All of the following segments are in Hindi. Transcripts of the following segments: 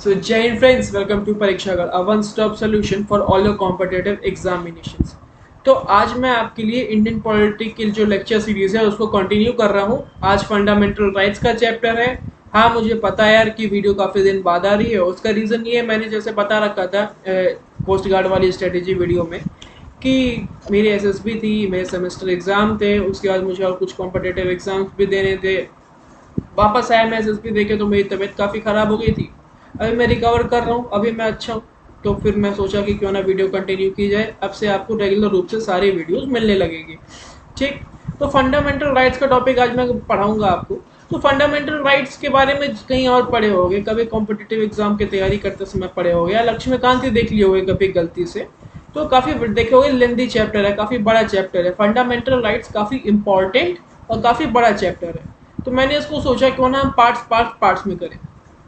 So, Jai friends, welcome to परीक्षागढ़, a one-stop solution for all your competitive examinations. तो आज मैं आपके लिए इंडियन पॉलिटिक की जो लेक्चर सीरीज है उसको कंटिन्यू कर रहा हूँ। आज फंडामेंटल राइट्स का चैप्टर है। हाँ, मुझे पता है यार कि वीडियो काफ़ी दिन बाद आ रही है। उसका रीज़न ये है, मैंने जैसे बता रखा था कोस्ट गार्ड वाली स्ट्रेटेजी वीडियो में कि मेरी एसएसबी थी, मेरे सेमेस्टर एग्ज़ाम थे, उसके बाद मुझे और कुछ कॉम्पिटिटिव एग्ज़ाम्स भी देने थे। वापस आया मैं एसएसबी देके तो मेरी तबीयत काफ़ी ख़राब हो गई थी। अभी मैं रिकवर कर रहा हूँ, अभी मैं अच्छा हूँ। तो फिर मैं सोचा कि क्यों ना वीडियो कंटिन्यू की जाए। अब से आपको रेगुलर रूप से सारी वीडियोस मिलने लगेगी। ठीक, तो फंडामेंटल राइट्स का टॉपिक आज मैं पढ़ाऊंगा आपको। तो फंडामेंटल राइट्स के बारे में कहीं और पढ़े होंगे, कभी कॉम्पिटिटिव एग्जाम की तैयारी करते समय पढ़े होंगे, या लक्ष्मीकांत ही देख लिए होंगे कभी गलती से। तो काफ़ी देखे होंगे, लेंदी चैप्टर है, काफ़ी बड़ा चैप्टर है। फंडामेंटल राइट्स काफ़ी इंपॉर्टेंट और काफ़ी बड़ा चैप्टर है। तो मैंने इसको सोचा क्यों ना हम पार्ट्स में करें।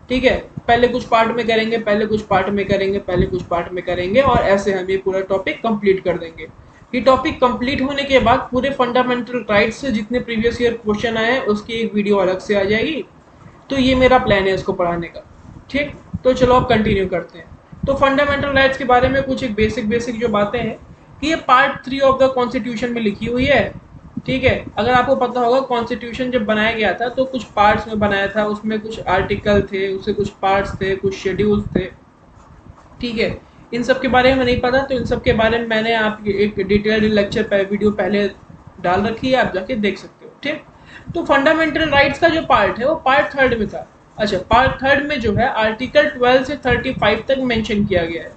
ठीक है, पहले कुछ पार्ट में करेंगे, पहले कुछ पार्ट में करेंगे, पहले कुछ पार्ट में करेंगे, और ऐसे हम ये पूरा टॉपिक कंप्लीट कर देंगे। ये टॉपिक कंप्लीट होने के बाद पूरे फंडामेंटल राइट्स से जितने प्रीवियस ईयर क्वेश्चन आए हैं उसकी एक वीडियो अलग से आ जाएगी। तो ये मेरा प्लान है इसको पढ़ाने का। ठीक, तो चलो अब कंटिन्यू करते हैं। तो फंडामेंटल राइट्स के बारे में कुछ एक बेसिक बेसिक जो बातें हैं कि ये पार्ट 3 ऑफ द कॉन्स्टिट्यूशन में लिखी हुई है। ठीक है, अगर आपको पता होगा कॉन्स्टिट्यूशन जब बनाया गया था तो कुछ पार्ट्स में बनाया था, उसमें कुछ आर्टिकल थे, उससे कुछ पार्ट्स थे, कुछ शेड्यूल्स थे। ठीक है, इन सब के बारे में नहीं पता तो इन सब के बारे में मैंने आप एक डिटेल्ड लेक्चर पे वीडियो पहले डाल रखी है, आप जाके देख सकते हो। ठीक, तो फंडामेंटल राइट्स का जो पार्ट है वो पार्ट 3 में था। अच्छा, पार्ट 3 में जो है आर्टिकल 12 से 35 तक मेंशन किया गया है।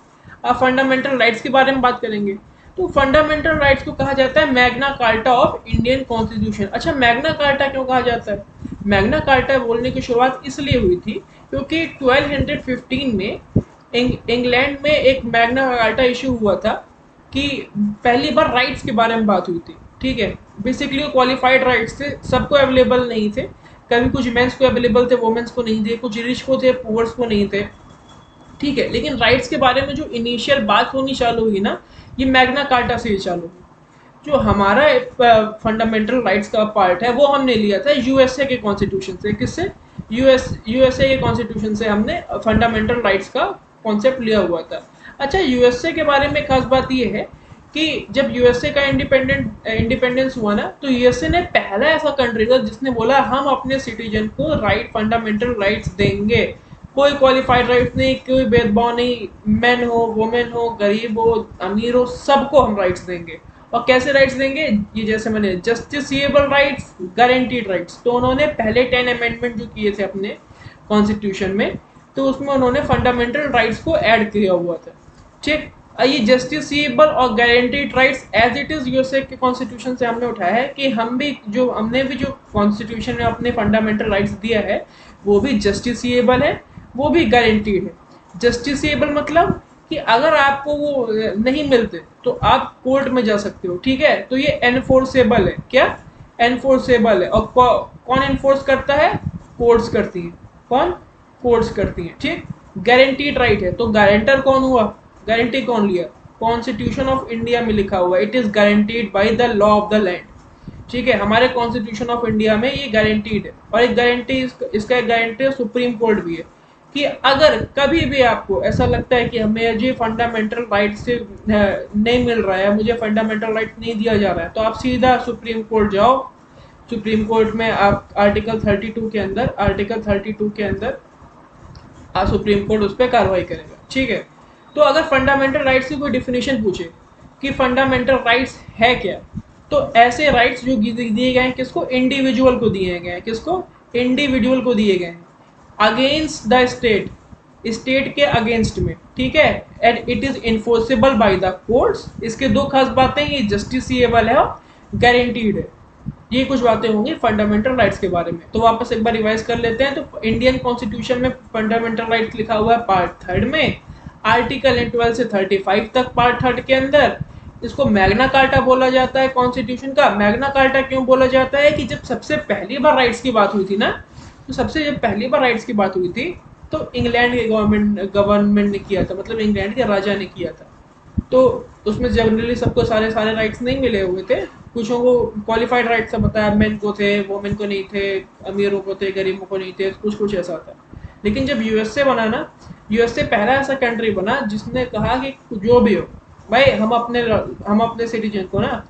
अब फंडामेंटल राइट्स के बारे में बात करेंगे। तो फंडामेंटल राइट्स को कहा जाता है Magna carta of Indian constitution. अच्छा, मैग्ना कार्टा क्यों कहा जाता है? मैग्ना कार्टा बोलने की शुरुआत इसलिए हुई थी क्योंकि 1215 में इंग्लैंड में एक मैग्ना कार्टा इशू हुआ था कि पहली बार राइट्स के बारे में बात हुई थी। ठीक है, बेसिकली क्वालिफाइड राइट्स थे, सबको अवेलेबल नहीं थे। कभी कुछ मेंस को अवेलेबल थे, वुमेन्स को नहीं थे, कुछ रिच को थे, पुअर्स को नहीं थे। ठीक है, लेकिन राइट्स के बारे में जो इनिशियल बात होनी चालू हुई ना, ये मैग्ना कार्टा से ही चालू हुई। जो हमारा फंडामेंटल राइट्स का पार्ट है वो हमने लिया था यूएसए के कॉन्स्टिट्यूशन से। किससे? यूएसए के कॉन्स्टिट्यूशन से हमने फंडामेंटल राइट्स का कॉन्सेप्ट लिया हुआ था। अच्छा, यूएसए के बारे में खास बात ये है कि जब यूएसए का इंडिपेंडेंस हुआ ना, तो यूएसए ने पहला ऐसा कंट्री था जिसने बोला हम अपने सिटीजन को फंडामेंटल राइट्स देंगे। कोई क्वालिफाइड राइट्स नहीं, कोई भेदभाव नहीं, मैन हो, वुमेन हो, गरीब हो, अमीर हो, सबको हम राइट्स देंगे। और कैसे राइट्स देंगे? ये जैसे मैंने जस्टिसिएबल राइट्स, गारंटीड राइट्स। तो उन्होंने पहले 10 अमेंडमेंट जो किए थे अपने कॉन्स्टिट्यूशन में, तो उसमें उन्होंने फंडामेंटल राइट्स को ऐड किया हुआ था। ठीक, ये जस्टिसिएबल और guaranteed rights as it is USA के कॉन्स्टिट्यूशन से हमने उठाया है कि हमने भी जो कॉन्स्टिट्यूशन में अपने फंडामेंटल राइट्स दिया है वो भी जस्टिसिएबल है, वो भी गारंटीड है। जस्टिसिएबल मतलब कि अगर आपको वो नहीं मिलते तो आप कोर्ट में जा सकते हो। ठीक है, तो ये एनफोर्सेबल है। क्या? एनफोर्सेबल है। और कौन एनफोर्स करता है? कोर्ट्स करती है। कौन? कोर्ट्स करती हैं। ठीक, गारंटीड राइट है तो गारंटर कौन हुआ? गारंटी कौन लिया? कॉन्स्टिट्यूशन ऑफ इंडिया में लिखा हुआ it is guaranteed by the law of the land. ठीक है, हमारे कॉन्स्टिट्यूशन ऑफ इंडिया में ये गारंटीड है। और एक गारंटी, इसका एक गारंटी सुप्रीम कोर्ट भी है कि अगर कभी भी आपको ऐसा लगता है कि हमें ये फंडामेंटल राइट से नहीं मिल रहा है, मुझे फंडामेंटल राइट नहीं दिया जा रहा है, तो आप सीधा सुप्रीम कोर्ट जाओ। सुप्रीम कोर्ट में आप आर्टिकल 32 के अंदर सुप्रीम कोर्ट उस पर कार्रवाई करेगा। ठीक है, तो अगर फंडामेंटल राइट्स की कोई डिफिनेशन पूछे कि फंडामेंटल राइट्स है क्या, तो ऐसे राइट्स जो दिए गए हैं किसको? इंडिविजुअल को दिए गए हैं। किसको? इंडिविजुअल को दिए गए हैं अगेंस्ट द स्टेट, स्टेट के अगेंस्ट में। ठीक है, and it is enforceable by the courts. इसके दो खास बातें, ये जस्टिसिएबल है और गारंटीड है। ये कुछ बातें होंगी फंडामेंटल राइट्स के बारे में। तो वापस एक बार रिवाइज कर लेते हैं। तो इंडियन कॉन्स्टिट्यूशन में फंडामेंटल राइट्स लिखा हुआ है पार्ट 3 में, आर्टिकल 12 से 35 तक पार्ट 3 के अंदर। इसको मैग्ना कार्टा बोला जाता है कॉन्स्टिट्यूशन का। मैग्ना कार्टा क्यों बोला जाता है? कि जब सबसे पहली बार राइट्स की बात हुई थी ना, तो सबसे जब पहली बार राइट्स की बात हुई थी तो इंग्लैंड के गवर्नमेंट ने किया था, मतलब इंग्लैंड के राजा ने किया था। तो उसमें जनरली सबको सारे सारे राइट्स नहीं मिले हुए थे। कुछों को क्वालिफाइड राइट्स बताया, मेन को थे, वोमेन को नहीं थे, अमीरों को थे, गरीबों को नहीं थे, कुछ कुछ ऐसा था। लेकिन जब यूएसए बना ना, यूएसए पहला ऐसा कंट्री बना जिसने कहा कि जो भी हो भाई, हम अपने सिटीजन को ना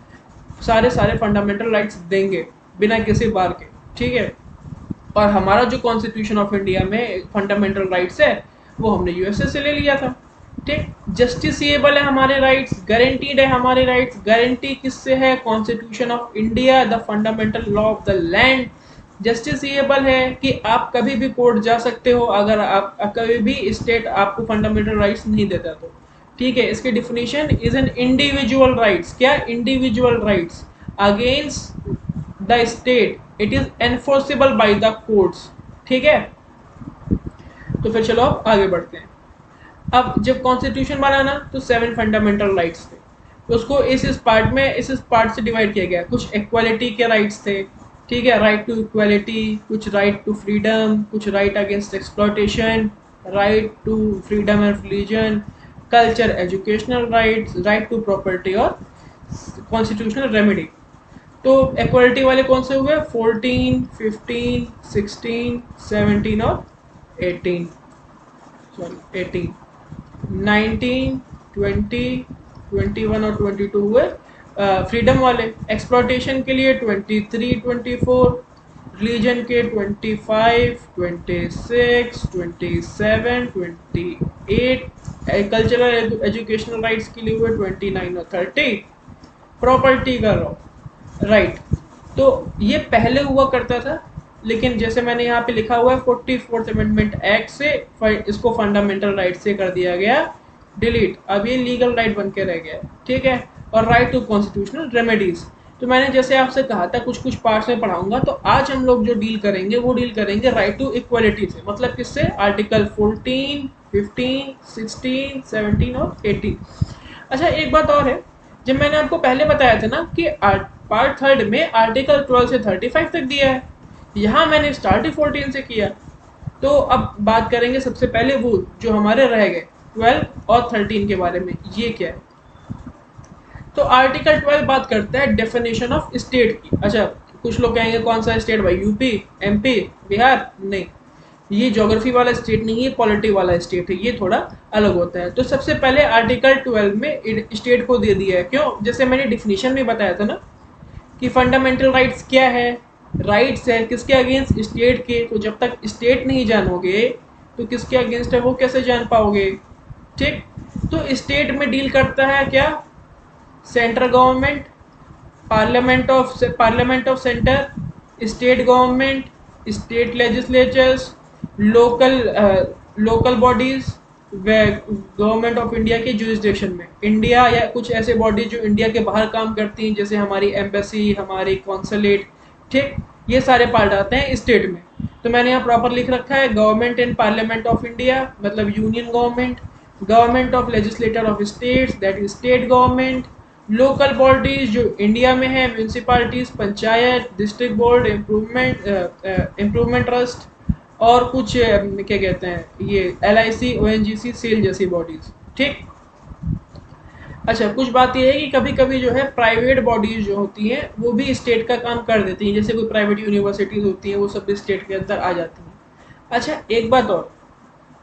सारे सारे फंडामेंटल राइट्स देंगे बिना किसी बार के, ठीक है। और हमारा जो कॉन्स्टिट्यूशन ऑफ इंडिया में फंडामेंटल राइट्स है वो हमने यूएसए से ले लिया था, ठीक। जस्टिसएबल है हमारे राइट्स, गारंटीड है हमारे राइट्स। गारंटी किससे है? Constitution of India, the fundamental law of the land. Justiciable है कि आप कभी भी कोर्ट जा सकते हो अगर आप कभी भी स्टेट आपको फंडामेंटल राइट्स नहीं देता तो, ठीक है। इसकी definition is an individual rights, क्या? Individual rights against the state, it is enforceable by the courts, ठीक है। तो फिर चलो अब आगे बढ़ते हैं। अब जब कॉन्स्टिट्यूशन बना ना तो 7 फंडामेंटल राइट्स थे, तो उसको इस पार्ट में इस पार्ट से डिवाइड किया गया। कुछ इक्वालिटी के राइट्स थे, ठीक है, राइट टू इक्वालिटी, कुछ राइट टू फ्रीडम, कुछ right against exploitation, right to freedom and religion, culture, educational rights, right to property और कॉन्स्टिट्यूशनल रेमेडी। तो इक्वालिटी वाले कौन से हुए? 14, 15, 16, 17 और 18, सॉरी 18, 19, 20, 21 और 22 हुए फ्रीडम वाले। एक्सप्लॉयटेशन के लिए 23, 24, रिलीजन के 25, 26, 27, 28, कल्चरल एजुकेशनल राइट्स के लिए हुए 29 और 30, प्रॉपर्टी का राइट। तो ये पहले हुआ करता था, लेकिन जैसे मैंने यहाँ पे लिखा हुआ है 44th अमेंडमेंट एक्ट से इसको फंडामेंटल राइट से कर दिया गया डिलीट। अब ये लीगल राइट बन के रह गया, ठीक है। और राइट टू कॉन्स्टिट्यूशनल रेमेडीज, तो मैंने जैसे आपसे कहा था कुछ कुछ पार्ट्स में पढ़ाऊंगा। तो आज हम लोग जो डील करेंगे वो डील करेंगे राइट टू इक्वलिटी से, मतलब किससे? आर्टिकल 14, 15, 16, 17 और 18। अच्छा एक बात और है, जब मैंने आपको पहले बताया था ना कि पार्ट 3 में आर्टिकल 12 से 35 तक दिया है, यहाँ मैंने स्टार्ट ही 14 से किया। तो अब बात करेंगे सबसे पहले वो जो हमारे रह गए 12 और 13 के बारे में, ये क्या है। तो आर्टिकल 12 बात करता है डेफिनेशन ऑफ स्टेट की। अच्छा कुछ लोग कहेंगे कौन सा स्टेट भाई? UP, MP, Bihar? नहीं, ये ज्योग्राफी वाला स्टेट नहीं है, पॉलिटी वाला स्टेट है, ये थोड़ा अलग होता है। तो सबसे पहले आर्टिकल 12 में स्टेट को दे दिया है, क्यों? जैसे मैंने डिफिनीशन में बताया था ना कि फंडामेंटल राइट्स क्या है, राइट्स है किसके अगेंस्ट? स्टेट के। तो जब तक स्टेट नहीं जानोगे तो किसके अगेंस्ट है वो कैसे जान पाओगे, ठीक। तो स्टेट में डील करता है क्या? Central government, parliament of centre, state government, state legislatures, local bodies government of India के जुरिस्डिक्शन में। इंडिया या कुछ ऐसे बॉडी जो इंडिया के बाहर काम करती हैं, जैसे हमारी एम्बेसी, हमारी कॉन्सुलेट, ठीक। ये सारे पार्ट आते हैं स्टेट में। तो मैंने यहाँ प्रॉपर लिख रखा है government and parliament of India, मतलब union government. Government of legislator of states, that is state government. Local bodies जो इंडिया में है, municipalities, panchayat, district board, improvement trust, और कुछ क्या कहते हैं ये LIC, ONGC, सेल जैसी बॉडीज, ठीक। अच्छा कुछ बात ये है कि कभी कभी जो है प्राइवेट बॉडीज जो होती हैं वो भी स्टेट का काम कर देती हैं, जैसे कोई प्राइवेट यूनिवर्सिटीज होती हैं वो सब भी स्टेट के अंदर आ जाती हैं। अच्छा एक बात और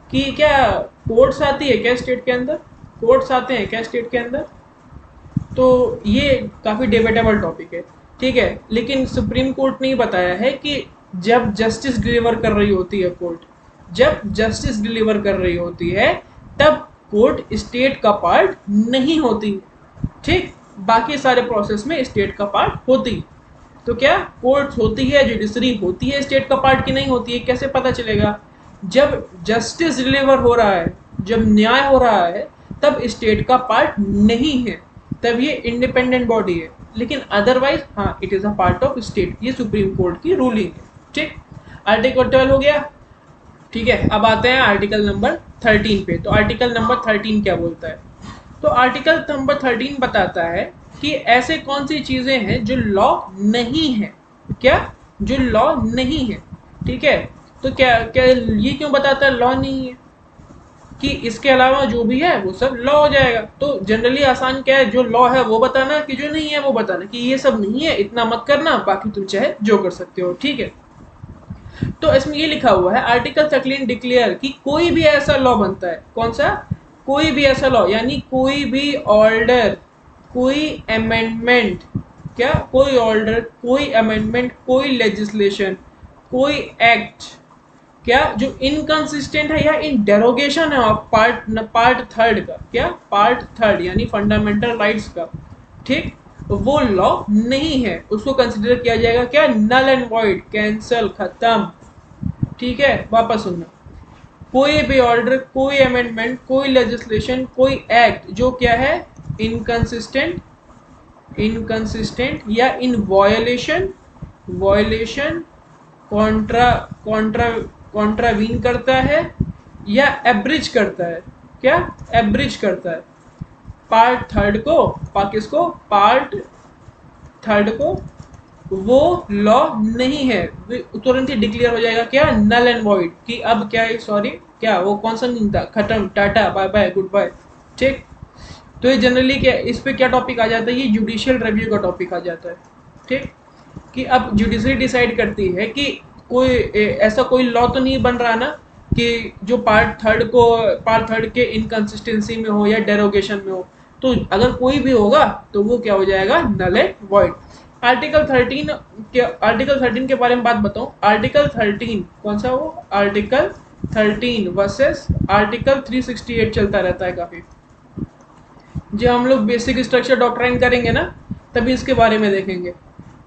कि क्या कोर्ट्स आती है क्या स्टेट के अंदर? कोर्ट्स आते हैं क्या स्टेट के अंदर? तो ये काफ़ी डिबेटेबल टॉपिक है, ठीक है। लेकिन सुप्रीम कोर्ट ने बताया है कि जब जस्टिस डिलीवर कर रही होती है कोर्ट, जब जस्टिस डिलीवर कर रही होती है तब कोर्ट स्टेट का पार्ट नहीं होती, ठीक। बाकी सारे प्रोसेस में स्टेट का पार्ट होती। तो क्या कोर्ट होती है, जुडिशरी होती है, स्टेट का पार्ट की नहीं होती है? कैसे पता चलेगा? जब जस्टिस डिलीवर हो रहा है, जब न्याय हो रहा है, तब स्टेट का पार्ट नहीं है, तब ये इंडिपेंडेंट बॉडी है। लेकिन अदरवाइज हाँ it is a part of state, ये सुप्रीम कोर्ट की रूलिंग है, ठीक। आर्टिकल 12 हो गया, ठीक है। अब आते हैं आर्टिकल नंबर 13 पे। तो आर्टिकल नंबर 13 क्या बोलता है? तो आर्टिकल नंबर 13 बताता है कि ऐसे कौन सी चीजें हैं जो लॉ नहीं है, क्या? जो लॉ नहीं है, ठीक है। तो क्या क्या ये क्यों बताता है लॉ नहीं है? कि इसके अलावा जो भी है वो सब लॉ हो जाएगा। तो जनरली आसान क्या है, जो लॉ है वो बताना, कि जो नहीं है वो बताना, कि ये सब नहीं है इतना मत करना, बाकी तुम चाहे जो कर सकते हो, ठीक है। तो इसमें ये लिखा हुआ है आर्टिकल 13 डिक्लेयर कि कोई भी ऐसा लॉ बनता है, कौन सा, कोई भी ऐसा लॉ यानी कोई भी ऑर्डर, कोई अमेंडमेंट, क्या, कोई ऑर्डर, कोई अमेंडमेंट, कोई लेजिस्लेशन, कोई एक्ट, क्या, जो इनकंसिस्टेंट है या इन डेरोगेशन है ऑफ पार्ट थर्ड का, क्या, पार्ट थर्ड यानी फंडामेंटल राइट्स का, ठीक, वो लॉ नहीं है, उसको कंसिडर किया जाएगा क्या, नल एंड वॉइड, कैंसल, खत्म। ठीक है, वापस सुनना, कोई भी ऑर्डर, कोई अमेंडमेंट, कोई लेजिस्लेशन, कोई एक्ट जो क्या है, इनकंसिस्टेंट, इनकंसिस्टेंट या in violation, violation, contra contra contravene करता है या एब्रिज करता है, क्या, एब्रिज करता है पार्ट थर्ड को, किसको, पार्ट थर्ड को, वो लॉ नहीं है, तुरंत ही डिक्लेयर हो जाएगा क्या, नल एंड वॉइड, कि अब क्या है, सॉरी, क्या वो कौन सा नहीं था, खत्म, tata bye bye goodbye. ठीक, तो ये जनरली क्या, इस पे क्या टॉपिक आ जाता है, ये जुडिशियल रिव्यू का टॉपिक आ जाता है। ठीक, कि अब जुडिशरी डिसाइड करती है कि कोई ऐसा कोई लॉ तो नहीं बन रहा ना कि जो पार्ट थर्ड के इनकंसिस्टेंसी में हो या डेरोगेशन में हो, तो अगर कोई भी होगा तो वो क्या हो जाएगा, नल एंड वॉइड। आर्टिकल 13 के बारे में बात बताऊं, आर्टिकल 13 कौन सा, वो आर्टिकल 13 वर्सेस आर्टिकल 368 चलता रहता है काफी। जब हम लोग बेसिक स्ट्रक्चर डॉक्ट्राइन करेंगे ना, तभी इसके बारे में देखेंगे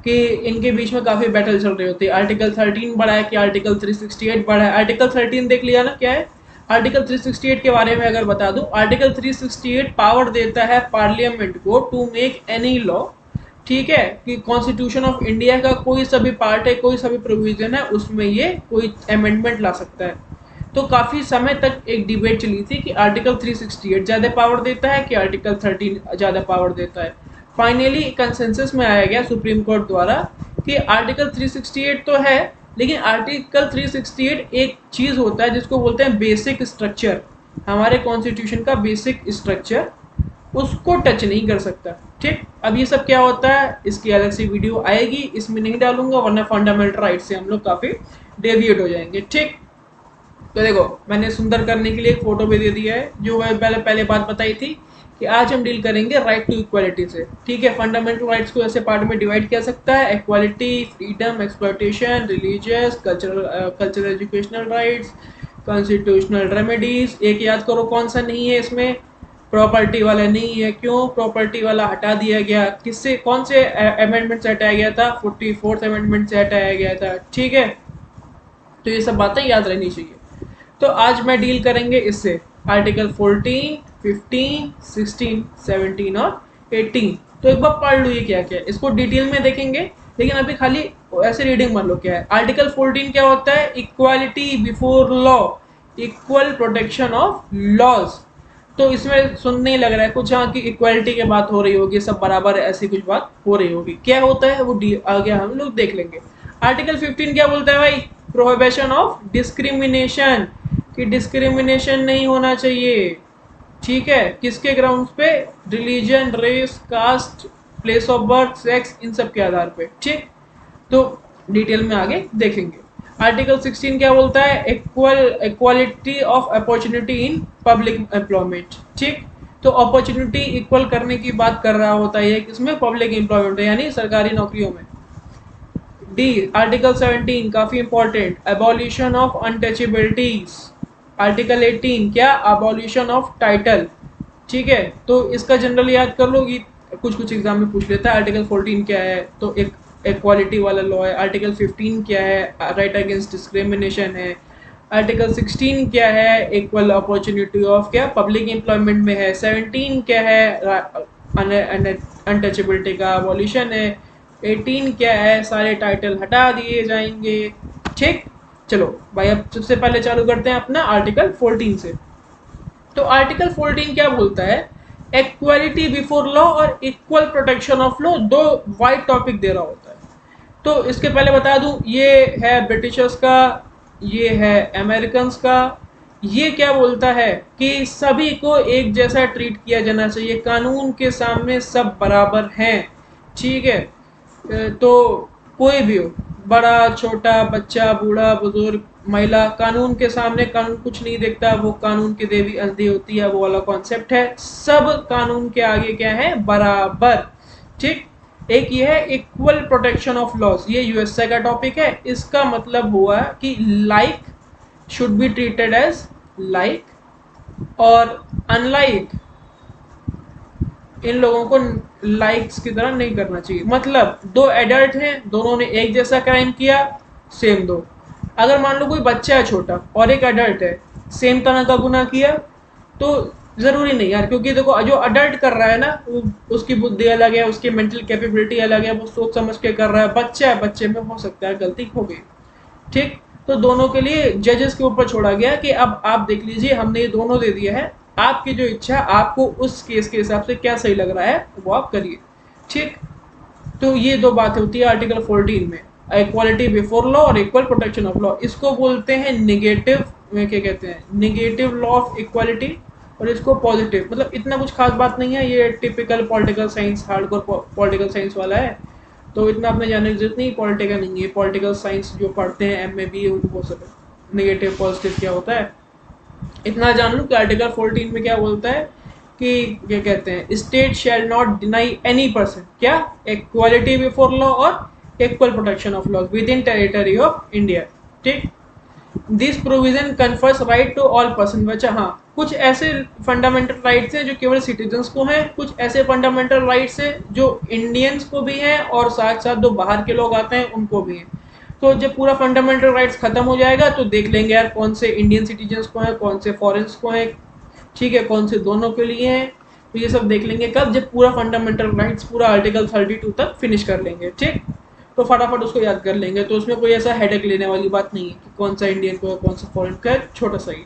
कि इनके बीच में काफ़ी बैटल चल रही होती है, आर्टिकल 13 बड़ा है कि आर्टिकल 368 बड़ा है। आर्टिकल 13 देख लिया ना क्या है, आर्टिकल 368 के बारे में अगर बता दूं, आर्टिकल 368 पावर देता है पार्लियामेंट को टू मेक एनी लॉ, ठीक है, कि कॉन्स्टिट्यूशन ऑफ इंडिया का कोई सा भी पार्ट है, कोई सा भी प्रोविजन है, उसमें ये कोई अमेंडमेंट ला सकता है। तो काफ़ी समय तक एक डिबेट चली थी कि आर्टिकल 368 ज़्यादा पावर देता है कि आर्टिकल 13 ज़्यादा पावर देता है। फाइनली कंसेंसस में आया गया सुप्रीम कोर्ट द्वारा कि आर्टिकल 368 तो है, लेकिन आर्टिकल 368 एक चीज़ होता है जिसको बोलते हैं बेसिक स्ट्रक्चर, हमारे कॉन्स्टिट्यूशन का बेसिक स्ट्रक्चर, उसको टच नहीं कर सकता। ठीक, अब ये सब क्या होता है, इसकी अलग सी वीडियो आएगी, इसमें नहीं डालूंगा वरना फंडामेंटल राइट से हम लोग काफ़ी डेविएट हो जाएंगे। ठीक, तो देखो मैंने सुंदर करने के लिए एक फोटो भी दे दिया है, जो मैं पहले बात बताई थी कि आज हम डील करेंगे राइट टू इक्वालिटी से। ठीक है, फंडामेंटल राइट्स को ऐसे पार्ट में डिवाइड किया सकता है, equality, freedom, exploitation, religious, cultural educational rights, constitutional remedies. एक याद करो कौन सा नहीं है इसमें, प्रॉपर्टी वाला नहीं है। क्यों प्रॉपर्टी वाला हटा दिया गया, किससे, कौन से अमेंडमेंट से हटाया गया था, 44th अमेंडमेंट से हटाया गया था। ठीक है, तो ये सब बातें याद रहनी चाहिए। तो आज मैं डील करेंगे इससे, आर्टिकल 14, 15, 16, 17 और 18। तो एक बार पढ़ लो ये क्या क्या है, इसको डिटेल में देखेंगे, लेकिन अभी खाली ऐसे रीडिंग मान लो क्या है। आर्टिकल 14 क्या होता है, equality before law, equal protection of laws. तो इसमें सुनने ही लग रहा है कुछ हाँ कि इक्वालिटी की बात हो रही होगी, सब बराबर है, ऐसी कुछ बात हो रही होगी। क्या होता है वो आगे हम लोग देख लेंगे। आर्टिकल 15 क्या बोलता है भाई, प्रोहिबिशन ऑफ डिस्क्रिमिनेशन, कि डिस्क्रिमिनेशन नहीं होना चाहिए। ठीक है, किसके ग्राउंड्स पे, religion, race, caste, place of birth, sex, इन सब के आधार पे। ठीक, तो डिटेल में आगे देखेंगे। आर्टिकल 16 क्या बोलता है, equality of opportunity in public employment. ठीक, तो अपॉर्चुनिटी इक्वल करने की बात कर रहा होता है किसमें, पब्लिक एम्प्लॉयमेंट यानी सरकारी नौकरियों में। डी, आर्टिकल 17 काफी इंपॉर्टेंट, एबॉलिशन ऑफ अनटचेबिलिटीज। आर्टिकल 18 क्या, अबॉलिशन ऑफ टाइटल। ठीक है, तो इसका जनरल याद कर लो कि कुछ कुछ एग्जाम में पूछ लेता है। आर्टिकल 14 क्या है, तो एक इक्वालिटी वाला लॉ है। आर्टिकल 15 क्या है, राइट अगेंस्ट डिस्क्रिमिनेशन है। आर्टिकल 16 क्या है, इक्वल अपॉर्चुनिटी ऑफ क्या, पब्लिक एम्प्लॉयमेंट में है। 17 क्या है, अनटचेबिलिटी का अबॉलिशन है। 18 क्या है, सारे टाइटल हटा दिए जाएंगे। ठीक, चलो भाई अब सबसे पहले चालू करते हैं अपना आर्टिकल 14 से। तो आर्टिकल 14 क्या बोलता है, इक्वालिटी बिफोर लॉ और इक्वल प्रोटेक्शन ऑफ लॉ, दो वाइड टॉपिक दे रहा होता है। तो इसके पहले बता दूं, ये है ब्रिटिशर्स का, ये है अमेरिकन्स का। ये क्या बोलता है कि सभी को एक जैसा ट्रीट किया जाना चाहिए, कानून के सामने सब बराबर हैं। ठीक है, तो कोई भी हो, बड़ा छोटा, बच्चा, बूढ़ा, बुजुर्ग, महिला, कानून के सामने कानून कुछ नहीं देखता, वो कानून की देवी अंधी होती है, वो वाला कॉन्सेप्ट है। सब कानून के आगे क्या है? बराबर। ठीक। एक ये है इक्वल प्रोटेक्शन ऑफ लॉज, ये यूएसए का टॉपिक है। इसका मतलब हुआ कि like should be treated as like, और अनलाइक इन लोगों को लाइक्स की तरह नहीं करना चाहिए। मतलब दो एडल्ट हैं, दोनों ने एक जैसा क्राइम किया, सेम दो। अगर मान लो कोई बच्चा है छोटा और एक एडल्ट है, सेम तरह का गुनाह किया, तो जरूरी नहीं यार, क्योंकि देखो जो अडल्ट कर रहा है ना, उसकी बुद्धि अलग है, उसकी मेंटल कैपेबिलिटी अलग है, वो सोच समझ के कर रहा है। बच्चा है, बच्चे में हो सकता है गलती हो गई। ठीक। तो दोनों के लिए जजेस के ऊपर छोड़ा गया कि अब आप देख लीजिए, हमने ये दोनों दे दिया है, आपकी जो इच्छा, आपको उस केस के हिसाब से क्या सही लग रहा है वो आप करिए। ठीक। तो ये दो बातें होती है आर्टिकल 14 में, इक्वालिटी बिफोर लॉ और इक्वल प्रोटेक्शन ऑफ लॉ। इसको बोलते हैं निगेटिव में, क्या कहते हैं, निगेटिव लॉ ऑफ इक्वालिटी। और इसको पॉजिटिव, मतलब इतना कुछ खास बात नहीं है, ये typical political science, hardcore political science वाला है। तो इतना आपने जानने की जरूरत नहीं, पॉलिटिकल नहीं है, पॉलिटिकल साइंस जो पढ़ते हैं एम में भी उनको सब निगेटिव पॉजिटिव क्या होता है इतना जान लो कि आर्टिकल 14 में क्या बोलता है कि क्या कहते हैं, state shall not deny any person, क्या, इक्वालिटी बिफोर लॉ और equal protection of law within territory of India. ठीक। This provision confers right to all person. बचा, हाँ, कुछ ऐसे फंडामेंटल राइट्स हैं जो केवल सिटीजन्स को हैं, कुछ ऐसे फंडामेंटल राइट्स हैं जो इंडियंस को भी हैं और साथ साथ जो बाहर के लोग आते हैं उनको भी हैं। तो जब पूरा फंडामेंटल राइट्स खत्म हो जाएगा तो देख लेंगे यार कौन से इंडियन सिटीजन्स को हैं, कौन से फॉरेन्स को हैं, ठीक है, कौन से दोनों के लिए हैं। तो ये सब देख लेंगे कब, जब पूरा फंडामेंटल राइट्स पूरा आर्टिकल 32 तक फिनिश कर लेंगे। ठीक। तो फटाफट उसको याद कर लेंगे, तो उसमें कोई ऐसा हेडेक लेने वाली बात नहीं है कि कौन सा इंडियन को है कौन सा फॉरेन का है, छोटा सा ही।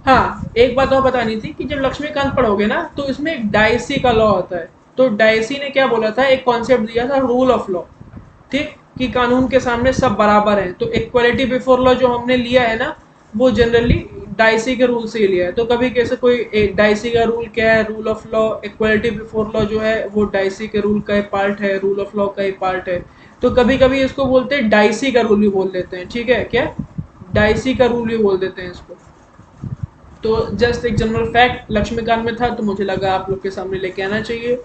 हाँ, एक बात और बतानी थी कि जब लक्ष्मीकांत पढ़ोगे ना तो इसमें एक डायसी का लॉ आता है। तो डायसी ने क्या बोला था, एक कॉन्सेप्ट दिया था, रूल ऑफ लॉ। ठीक। कि कानून के सामने सब बराबर हैं। तो इक्वालिटी बिफोर लॉ जो हमने लिया है ना, वो जनरली डायसी के रूल से ही लिया है। तो कभी कैसे कोई डायसी का रूल क्या है, rule of law, equality before law जो है वो डायसी के रूल का एक पार्ट है, रूल ऑफ लॉ का एक पार्ट है। तो कभी कभी इसको बोलते हैं डायसी का रूल भी बोल देते हैं। ठीक है, क्या, डायसी का रूल भी बोल देते हैं इसको। तो जस्ट एक जनरल फैक्ट लक्ष्मीकांत में था तो मुझे लगा आप लोग के सामने लेके आना चाहिए।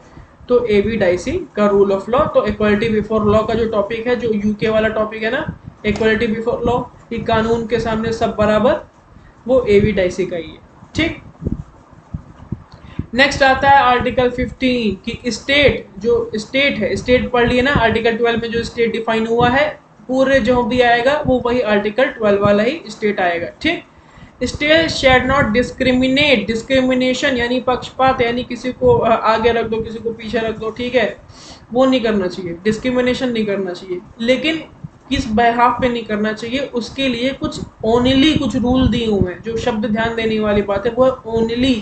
तो ए बी डाइसी का रूल ऑफ लॉ, तो इक्वालिटी बिफोर लॉ का जो टॉपिक है, जो यूके वाला टॉपिक है ना, इक्वालिटी बिफोर लॉ, कि कानून के सामने सब बराबर, वो ए बी डाइसी का ही है। ठीक। नेक्स्ट आता है आर्टिकल 15 कि स्टेट, जो स्टेट है, स्टेट पढ़ लिए ना, आर्टिकल 12 में जो स्टेट डिफाइन हुआ है, पूरे जो भी आएगा वो वही आर्टिकल 12 वाला ही स्टेट आएगा। ठीक। State shall not discriminate, discrimination यानी पक्षपात, यानी किसी को आगे रख दो किसी को पीछे रख दो, ठीक है, वो नहीं करना चाहिए, डिस्क्रिमिनेशन नहीं करना चाहिए। लेकिन किस बेहाफ पे नहीं करना चाहिए, उसके लिए कुछ ओनली कुछ रूल दिए हुए हैं। जो शब्द ध्यान देने वाली बात है वो है ओनली,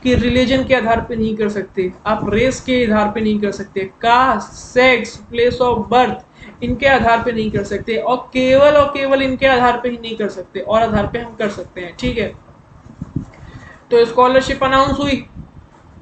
कि रिलीजन के आधार पे नहीं कर सकते आप, रेस के आधार पे नहीं कर सकते, caste, sex, place of birth, इनके आधार पे नहीं कर सकते, और केवल इनके आधार पे ही नहीं कर सकते, और आधार पे हम कर सकते हैं। ठीक है। तो स्कॉलरशिप अनाउंस हुई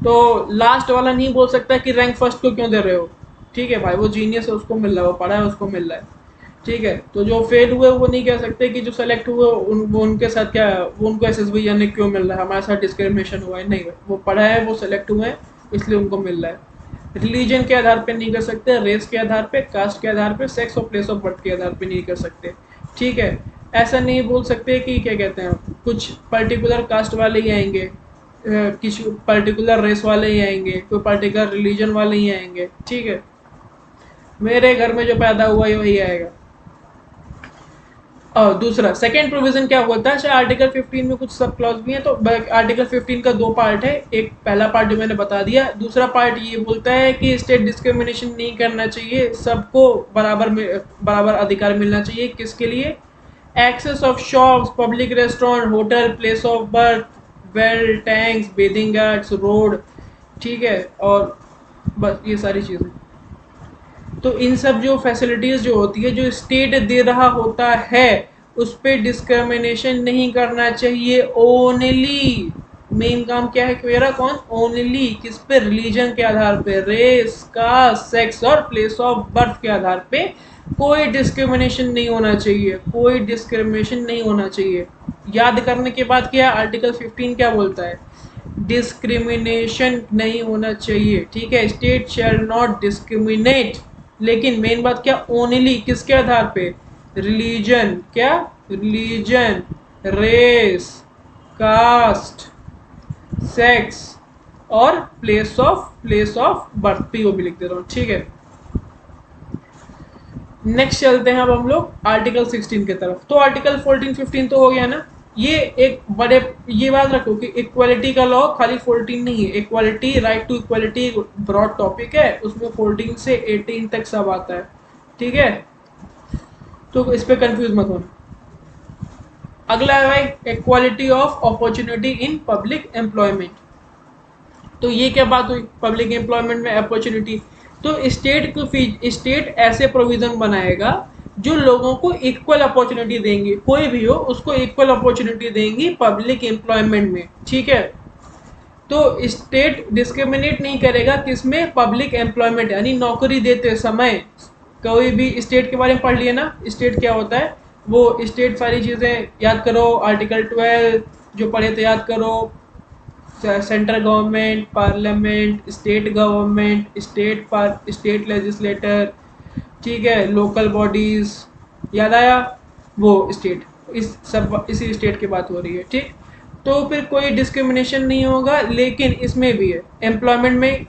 तो लास्ट वाला नहीं बोल सकता कि रैंक फर्स्ट को क्यों दे रहे हो। ठीक है भाई, वो जीनियस है उसको मिल रहा है, वो पढ़ा है उसको मिल रहा है। ठीक है। तो जो फेल हुए वो नहीं कह सकते कि जो सेलेक्ट हुए वो उनके साथ क्या, वो उनको एसएसबी ने क्यों मिल रहा है, हमारे साथ डिस्क्रिमिनेशन हुआ है, नहीं, वो पढ़ा है, वो सेलेक्ट हुए हैं, इसलिए उनको मिल रहा है। रिलीजन के आधार पे नहीं कर सकते, रेस के आधार पे, कास्ट के आधार पे, सेक्स और प्लेस ऑफ बर्थ के आधार पे नहीं कर सकते। ठीक है। ऐसा नहीं बोल सकते कि क्या कहते हैं, कुछ पर्टिकुलर कास्ट वाले ही आएंगे, किसी पर्टिकुलर रेस वाले ही आएंगे, कोई पर्टिकुलर रिलीजन वाले ही आएंगे। ठीक है। मेरे घर में जो पैदा हुआ है वही आएगा। और दूसरा सेकेंड प्रोविजन क्या होता है, चाहे आर्टिकल 15 में कुछ सब क्लॉज भी हैं। तो आर्टिकल 15 का दो पार्ट है, एक पहला पार्ट जो मैंने बता दिया, दूसरा पार्ट ये बोलता है कि स्टेट डिस्क्रिमिनेशन नहीं करना चाहिए, सबको बराबर अधिकार मिलना चाहिए। किसके लिए, access of shops, public restaurant, hotel, place of birth, well, tanks, bathing yards, road. ठीक है। और बस ये सारी चीज़ें। तो इन सब जो फैसिलिटीज़ जो होती है, जो स्टेट दे रहा होता है, उस पर डिस्क्रिमिनेशन नहीं करना चाहिए ओनली। मेन काम क्या है मेरा? कौन? ओनली किस पे? रिलीजन के आधार पे, रेस, कास्ट, सेक्स और प्लेस ऑफ बर्थ के आधार पे कोई डिस्क्रिमिनेशन नहीं होना चाहिए, कोई डिस्क्रिमिनेशन नहीं होना चाहिए। याद करने के बाद क्या आर्टिकल 15 क्या बोलता है? डिस्क्रिमिनेशन नहीं होना चाहिए, ठीक है। स्टेट शैल नॉट डिस्क्रिमिनेट, लेकिन मेन बात क्या? ओनली किसके आधार पे? रिलीजन, क्या? रिलीजन, रेस, कास्ट, सेक्स और place of birth, P O भी लिख देता हूँ, ठीक है। नेक्स्ट चलते हैं अब हम लोग आर्टिकल 16 की तरफ। तो आर्टिकल 14 15 तो हो गया ना। ये एक बड़े, ये बात रखो कि इक्वालिटी का लॉ खाली 14 नहीं है। Equality, right to equality broad topic है, उसमें 14 से 18 तक सब आता है, ठीक है। तो इस पे कंफ्यूज मत होना। अगला है भाई equality of opportunity in public employment. तो ये क्या बात हुई? पब्लिक एम्प्लॉयमेंट में अपॉर्चुनिटी, तो स्टेट ऐसे प्रोविजन बनाएगा जो लोगों को इक्वल अपॉर्चुनिटी देंगे, कोई भी हो उसको इक्वल अपॉर्चुनिटी देंगी पब्लिक एम्प्लॉयमेंट में, ठीक है। तो स्टेट डिस्क्रिमिनेट नहीं करेगा किसमें? पब्लिक एम्प्लॉयमेंट, यानी नौकरी देते समय। कोई भी स्टेट के बारे में पढ़ लिया ना, स्टेट क्या होता है, वो स्टेट सारी चीज़ें याद करो, आर्टिकल 12 जो पढ़े थे याद करो। Central government, parliament, state government, state legislator, ठीक है, लोकल बॉडीज, याद आया? वो स्टेट, इस सब इसी स्टेट की बात हो रही है, ठीक। तो फिर कोई डिस्क्रिमिनेशन नहीं होगा, लेकिन इसमें भी है एम्प्लॉयमेंट में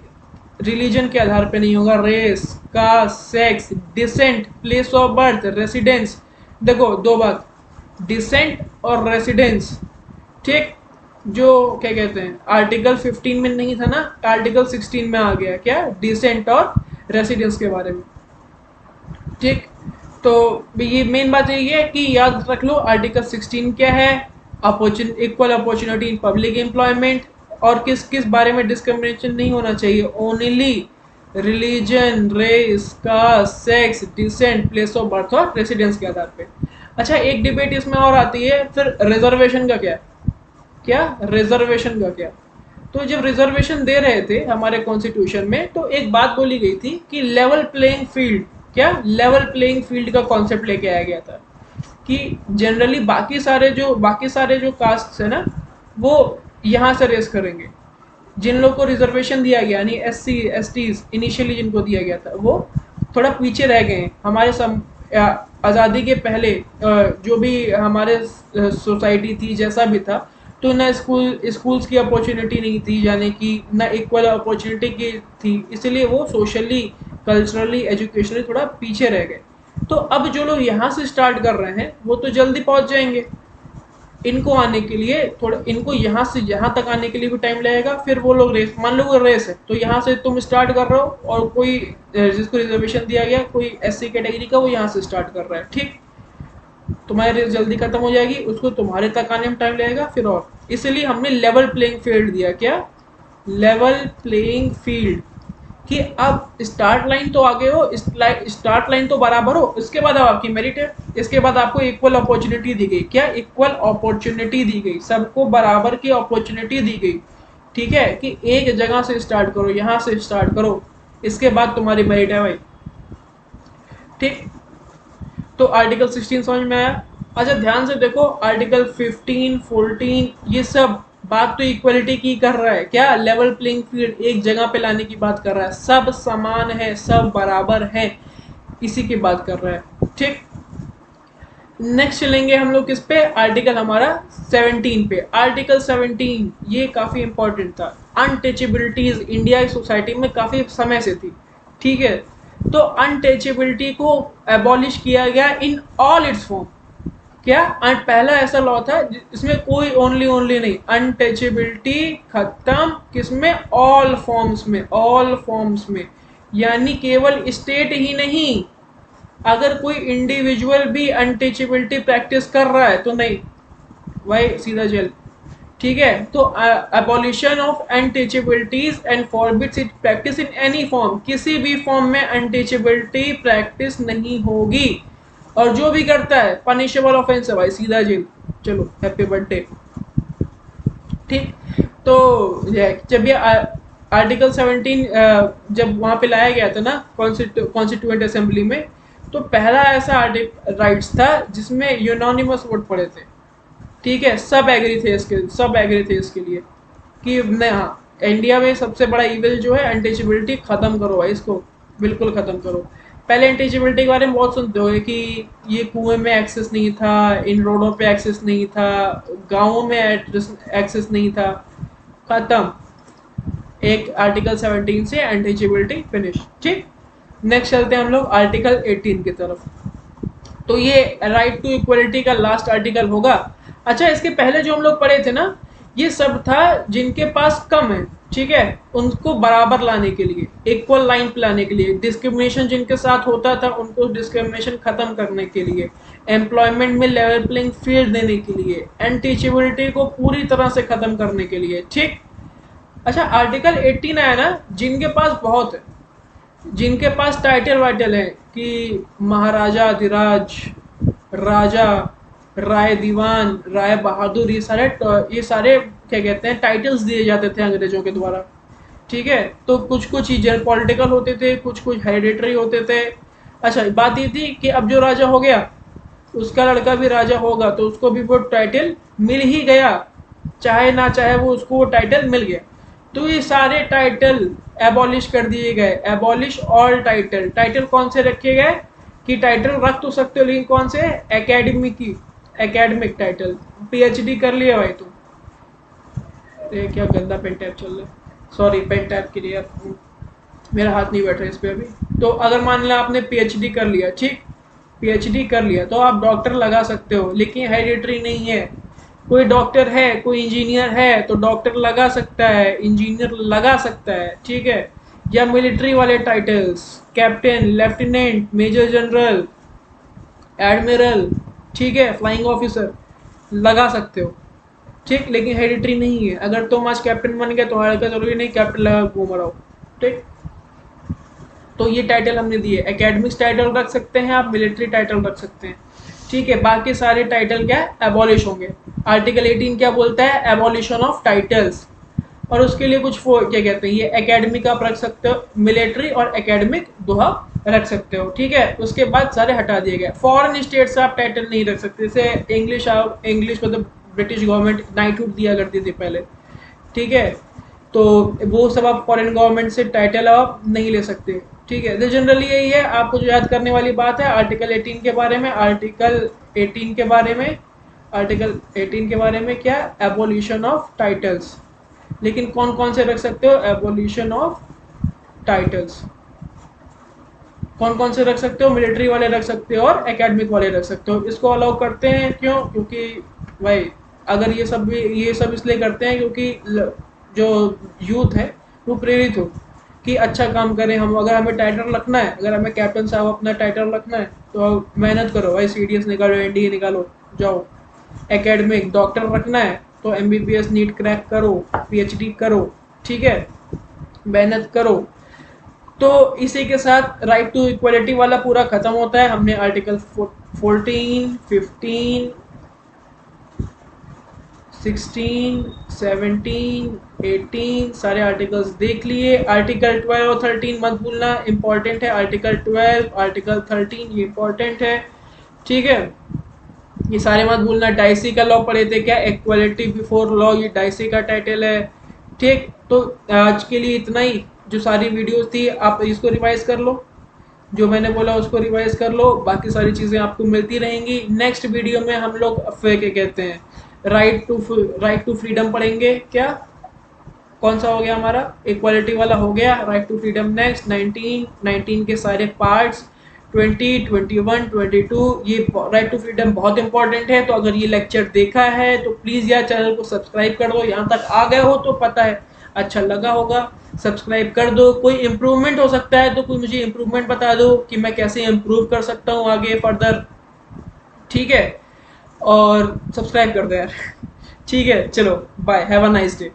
रिलीजन के आधार पे नहीं होगा, race, caste, sex, descent, place of birth, residence. देखो दो बात, डिसेंट और रेसिडेंस, ठीक। जो क्या कहते हैं आर्टिकल 15 में नहीं था ना, आर्टिकल 16 में आ गया, क्या? डिसेंट और रेसिडेंस के बारे में, ठीक। तो ये मेन बात यही है कि याद रख लो आर्टिकल 16 क्या है? Equal opportunity in public employment, और किस किस बारे में डिस्क्रिमिनेशन नहीं होना चाहिए? Only religion, race, caste, sex, descent, place of birth और रेसिडेंस के आधार पे। अच्छा, एक डिबेट इसमें और आती है फिर, रिजर्वेशन का क्या? क्या रिजर्वेशन का क्या? तो जब रिजर्वेशन दे रहे थे हमारे कॉन्स्टिट्यूशन में, तो एक बात बोली गई थी कि लेवल प्लेइंग फील्ड, क्या? लेवल प्लेइंग फील्ड का कॉन्सेप्ट लेके आया गया था कि जनरली बाकी सारे जो कास्ट है ना, वो यहाँ से रेस करेंगे। जिन लोग को रिजर्वेशन दिया गया, यानी SC STs इनिशियली जिनको दिया गया था, वो थोड़ा पीछे रह गए हैं हमारे आज़ादी के पहले। जो भी हमारे सोसाइटी थी, जैसा भी था, तो ना स्कूल्स की अपॉर्चुनिटी नहीं थी जाने की, ना इक्वल अपॉर्चुनिटी की थी, इसलिए वो सोशली, कल्चरली, एजुकेशनली थोड़ा पीछे रह गए। तो अब जो लोग यहाँ से स्टार्ट कर रहे हैं वो तो जल्दी पहुँच जाएंगे। इनको आने के लिए थोड़ा, इनको यहाँ से यहाँ तक आने के लिए भी टाइम लगेगा। फिर वो लोग रेस, मान लो रेस है, तो यहाँ से तुम स्टार्ट कर रहे हो, और कोई जिसको रिजर्वेशन दिया गया, कोई SC कैटेगरी का, वो यहाँ से स्टार्ट कर रहा है, ठीक। तुम्हारी रेस जल्दी खत्म हो जाएगी, उसको तुम्हारे तक आने में टाइम लगेगा फिर, और इसलिए हमने लेवल प्लेइंग फील्ड दिया। क्या? लेवल प्लेइंग फील्ड, कि अब स्टार्ट लाइन तो आगे हो, स्टार्ट लाइन तो बराबर हो, इसके बाद अब आपकी मेरिट है, इसके बाद आपको इक्वल अपॉर्चुनिटी दी गई। क्या? इक्वल अपॉर्चुनिटी दी गई, सबको बराबर की अपॉर्चुनिटी दी गई, ठीक है, कि एक जगह से स्टार्ट करो, यहाँ से स्टार्ट करो, इसके बाद तुम्हारी मेरिट है भाई, ठीक। तो आर्टिकल 16 समझ में आया? अच्छा, ध्यान से देखो, आर्टिकल 15 14 ये सब बात तो इक्वलिटी की कर रहा है। क्या? लेवल प्लेइंग फील्ड, एक जगह पे लाने की बात कर रहा है, सब समान है, सब बराबर है, इसी की बात कर रहा है, ठीक। नेक्स्ट चलेंगे हम लोग किस पे? आर्टिकल हमारा 17 पे। आर्टिकल 17 ये काफी इंपॉर्टेंट था। अनटचेबिलिटीज इंडिया की सोसाइटी में काफी समय से थी, ठीक है। तो अनटचेबिलिटी को एबॉलिश किया गया इन ऑल इट्स फॉर्म। क्या? पहला ऐसा लॉ था जिसमें कोई ओनली नहीं, अनटचेबिलिटी खत्म, किसमें? ऑल फॉर्म्स में, ऑल फॉर्म्स में, यानी केवल स्टेट ही नहीं, अगर कोई इंडिविजुअल भी अनटचेबिलिटी प्रैक्टिस कर रहा है तो नहीं, भाई सीधा जेल, ठीक है। तो abolition of untouchabilities and forbids its practice in any form, किसी भी फॉर्म में अनटचेबिलिटी प्रैक्टिस नहीं होगी, और जो भी करता है पनिशेबल ऑफेंस है भाई, सीधा जेल। चलो, हैप्पी बर्थडे, ठीक। तो जब ये आर्टिकल 17 जब वहाँ पे लाया गया था ना कॉन्स्टिट्यूएंट असेंबली में, तो पहला ऐसा राइट्स था जिसमें यूनानिमस वोट पड़े थे। ठीक है, सब एग्री थे इसके लिए कि नहीं, हाँ, इंडिया में सबसे बड़ा इविल जो है अनटचेबिलिटी, खत्म करो भाई इसको, बिल्कुल खत्म करो। पहले अनटचेबिलिटी के बारे में बहुत सुनते हो कि ये कुएं में एक्सेस नहीं था, इन रोडों पे एक्सेस नहीं था, गांवों में एक्सेस नहीं था, खत्म। एक आर्टिकल 17 से अनटचेबिलिटी फिनिश। ठीक, नेक्स्ट चलते हैं हम लोग आर्टिकल 18 की तरफ। तो ये राइट टू इक्वलिटी का लास्ट आर्टिकल होगा। अच्छा, इसके पहले जो हम लोग पढ़े थे ना, ये सब था जिनके पास कम है, ठीक है, उनको बराबर लाने के लिए, इक्वल लाइन पे लाने के लिए, डिस्क्रिमिनेशन जिनके साथ होता था उनको डिस्क्रिमिनेशन खत्म करने के लिए, एम्प्लॉयमेंट में लेवल प्लेइंग फील्ड देने के लिए, अनटीचेबिलिटी को पूरी तरह से खत्म करने के लिए। ठीक। अच्छा, आर्टिकल 18 आया ना, जिनके पास बहुत है, जिनके पास टाइटल वाइटल है कि महाराजा अधिराज, राजा, राय दीवान, राय बहादुर, ये सारे क्या कहते हैं, टाइटल्स दिए जाते थे अंग्रेजों के द्वारा। ठीक है, तो कुछ कुछ चीजें पॉलिटिकल होते थे, कुछ कुछ हेरिडेटरी होते थे। अच्छा, बात ये थी कि अब जो राजा हो गया उसका लड़का भी राजा होगा, तो उसको भी वो टाइटल मिल ही गया, चाहे ना चाहे वो, उसको वो टाइटल मिल गया। तो ये सारे टाइटल एबॉलिश कर दिए गए, एबॉलिश ऑल टाइटल। टाइटल कौन से रखे गए कि टाइटल रख तो सकते हो, लेकिन कौन से, एकेडमिक टाइटल। पीएचडी कर लिया भाई तुम, ये क्या गंदा पेन टैप चल रहा है, सॉरी पेन टैप के लिए मेरा हाथ नहीं बैठ रहा इस पे अभी। तो अगर मान लिया आपने पीएचडी कर लिया, ठीक, पीएचडी कर लिया तो आप डॉक्टर लगा सकते हो, लेकिन हेरिडिटरी नहीं है। कोई डॉक्टर है, कोई इंजीनियर है तो डॉक्टर लगा सकता है, इंजीनियर लगा सकता है, ठीक है। या मिलिट्री वाले titles, captain, lieutenant, major general, admiral, ठीक है, फ्लाइंग ऑफिसर, लगा सकते हो। ठीक, लेकिन हेरिडिटरी नहीं है। अगर तुम आज कैप्टन बन गए तो हल्का जरूरी नहीं कैप्टन लगा घूम रहा हो। ठीक, तो ये टाइटल हमने दिए। एकेडमिक्स टाइटल रख सकते हैं आप, मिलिट्री टाइटल रख सकते हैं, ठीक है। बाकी सारे टाइटल क्या है, एबॉलिश होंगे। आर्टिकल 18 क्या बोलता है, एबॉलिशन ऑफ टाइटल्स। और उसके लिए कुछ क्या कहते हैं, ये एकेडमिक आप रख सकते हो, मिलिट्री और एकेडमिक दो आप रख सकते हो, ठीक है। उसके बाद सारे हटा दिए गए। फॉरेन स्टेट से आप टाइटल नहीं रख सकते, जैसे इंग्लिश मतलब ब्रिटिश गवर्नमेंट नाइटहुड दिया करती थी पहले, ठीक है। तो वो सब आप फॉरेन गवर्नमेंट से टाइटल आप नहीं ले सकते, ठीक है। तो जनरली यही है, आपको जो याद करने वाली बात है आर्टिकल 18 के बारे में। आर्टिकल 18 के बारे में, आर्टिकल 18 के बारे में क्या, एबोल्यूशन ऑफ टाइटल्स। लेकिन कौन कौन से रख सकते हो, एबोल्यूशन ऑफ टाइटल्स कौन कौन से रख सकते हो, मिलिट्री वाले रख सकते हो और एकेडमिक वाले रख सकते हो। इसको अलाउ करते हैं क्यों, क्योंकि भाई अगर ये सब इसलिए करते हैं क्योंकि जो यूथ है वो प्रेरित हो कि अच्छा काम करें हम। अगर हमें टाइटल रखना है, अगर हमें कैप्टन साहब अपना टाइटल रखना है तो मेहनत करो भाई, सीडीएस निकालो, एनडीए निकालो, जाओ। एकेडमिक डॉक्टर रखना है तो एमबीबीएस नीट क्रैक करो, पीएचडी करो, ठीक है, मेहनत करो। तो इसी के साथ राइट टू इक्वलिटी वाला पूरा खत्म होता है। हमने आर्टिकल 14, 15, 16, 17, 18 सारे आर्टिकल्स देख लिए। आर्टिकल 12 और 13 मत भूलना, इंपॉर्टेंट है। आर्टिकल 12, आर्टिकल 13 ये इंपॉर्टेंट है, ठीक है। ये सारे मत भूलना। डाइसी का लॉ पढ़े थे क्या, इक्वलिटी बिफोर लॉ, ये डाइसी का टाइटल है, ठीक। तो आज के लिए इतना ही। जो सारी वीडियोस थी आप इसको रिवाइज कर लो, जो मैंने बोला उसको रिवाइज कर लो, बाकी सारी चीज़ें आपको मिलती रहेंगी। नेक्स्ट वीडियो में हम लोग क्या कहते हैं, राइट टू फ्रीडम पढ़ेंगे। क्या, कौन सा हो गया हमारा, इक्वालिटी वाला हो गया, राइट टू फ्रीडम नेक्स्ट। 19 के सारे पार्ट्स, 20, 21, 22, ये राइट टू फ्रीडम बहुत इंपॉर्टेंट है। तो अगर ये लेक्चर देखा है तो प्लीज़ यार चैनल को सब्सक्राइब कर दो। यहाँ तक आ गए हो तो पता है अच्छा लगा होगा, सब्सक्राइब कर दो। कोई इम्प्रूवमेंट हो सकता है तो कोई मुझे इम्प्रूवमेंट बता दो कि मैं कैसे इम्प्रूव कर सकता हूँ आगे फर्दर, ठीक है। और सब्सक्राइब कर दो यार ठीक है, चलो bye, have a nice day.